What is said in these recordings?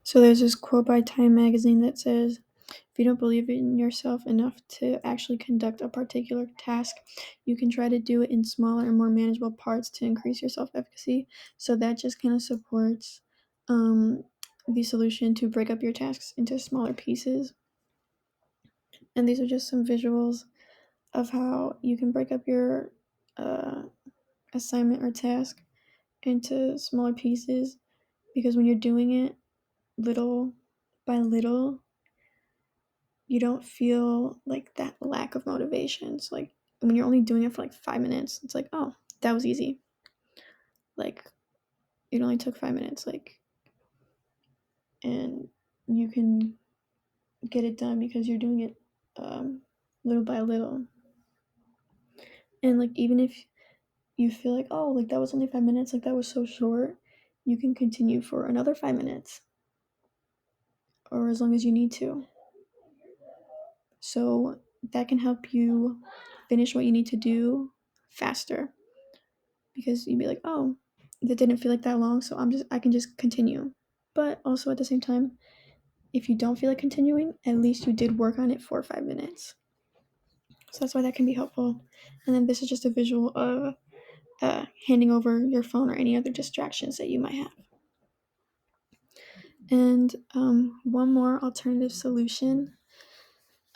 So there's this quote by Time magazine that says, if you don't believe in yourself enough to actually conduct a particular task, you can try to do it in smaller and more manageable parts to increase your self-efficacy. So that just kind of supports the solution to break up your tasks into smaller pieces. And these are just some visuals of how you can break up your assignment or task into smaller pieces, because when you're doing it little by little, you don't feel like that lack of motivation. So like when you're only doing it for like 5 minutes, it's like, oh, that was easy. Like it only took 5 minutes, like, and you can get it done because you're doing it little by little. And like even if you feel like, oh, like that was only 5 minutes, like that was so short, you can continue for another 5 minutes or as long as you need to. So that can help you finish what you need to do faster, because you'd be like, oh, that didn't feel like that long, so I can just continue. But also at the same time, if you don't feel like continuing, at least you did work on it for 5 minutes. So that's why that can be helpful. And then this is just a visual of handing over your phone or any other distractions that you might have. And one more alternative solution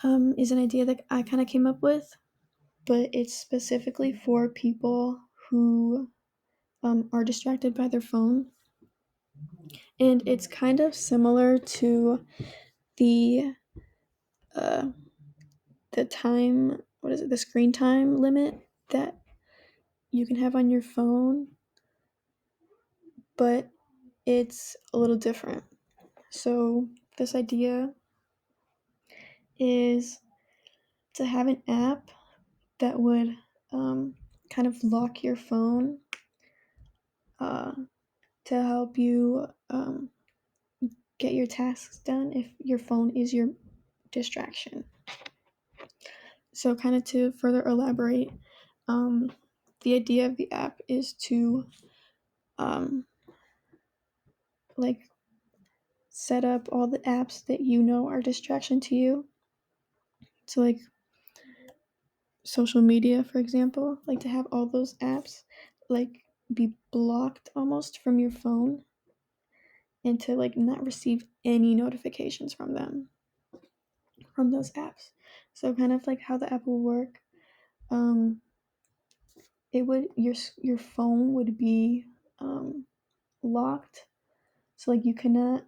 is an idea that I kind of came up with, but it's specifically for people who are distracted by their phone. And it's kind of similar to the time, the screen time limit that you can have on your phone, but it's a little different. So this idea is to have an app that would kind of lock your phone to help you get your tasks done if your phone is your distraction. So kind of to further elaborate, the idea of the app is to like set up all the apps that you know are distraction to you. So like social media, for example, like to have all those apps like be blocked almost from your phone, and to like not receive any notifications from them, from those apps. So kind of like how the app will work, it would your phone would be locked. So like you cannot,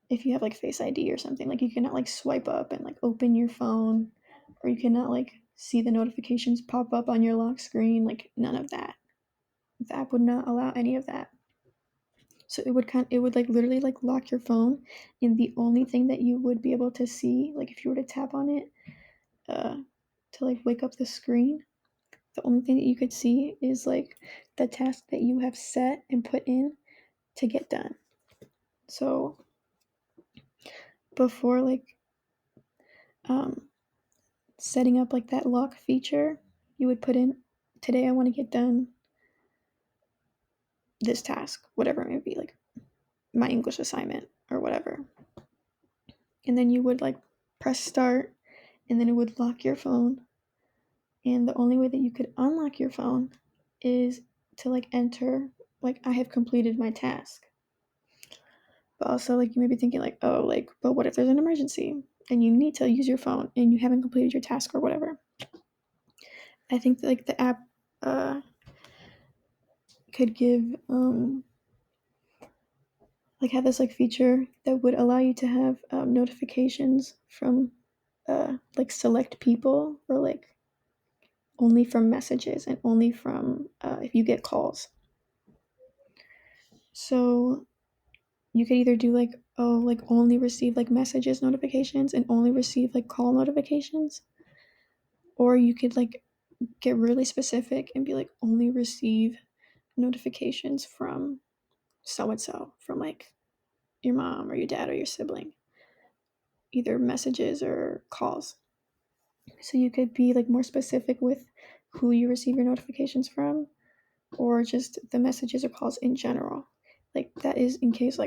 if you have like Face ID or something, like you cannot like swipe up and like open your phone, or you cannot like see the notifications pop up on your lock screen, like none of that. The app would not allow any of that. So it would like literally like lock your phone, and the only thing that you would be able to see, like if you were to tap on it to like wake up the screen, the only thing that you could see is like the task that you have set and put in to get done. So before like setting up like that lock feature, you would put in, today I want to get done this task, whatever it may be, like my English assignment or whatever. And then you would like press start, and then it would lock your phone. And the only way that you could unlock your phone is to like enter, like, I have completed my task. But also, like, you may be thinking, like, oh, like, but what if there's an emergency and you need to use your phone and you haven't completed your task or whatever? I think that, like, the app could give, like, have this, like, feature that would allow you to have notifications from, like, select people, or, like, only from messages and only from if you get calls. So you could either do like, oh, like only receive like messages notifications and only receive like call notifications, or you could like get really specific and be like, only receive notifications from so and so, from like your mom or your dad or your sibling, either messages or calls. So you could be like more specific with who you receive your notifications from, or just the messages or calls in general. Like that is in case like